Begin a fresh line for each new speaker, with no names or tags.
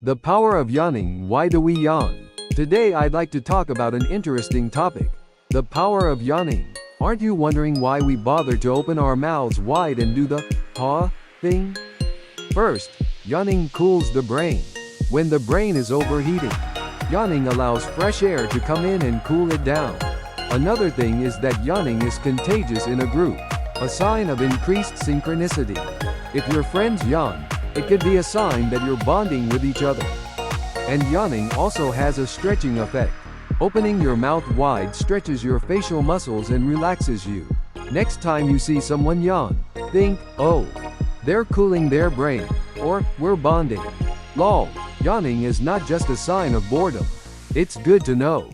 The power of yawning. Why do we yawn? Today I'd like to talk about an interesting topic. The power of yawning. Aren't you wondering why we bother to open our mouths wide and do the ha thing? First, yawning cools the brain. When the brain is overheating, yawning allows fresh air to come in and cool it down. Another thing is that yawning is contagious in a group, a sign of increased synchronicity. If your friends yawn, it could be a sign that you're bonding with each other. And yawning also has a stretching effect. Opening your mouth wide stretches your facial muscles and relaxes you. Next time you see someone yawn, think, oh, they're cooling their brain, or we're bonding. Lol, yawning is not just a sign of boredom. It's good to know.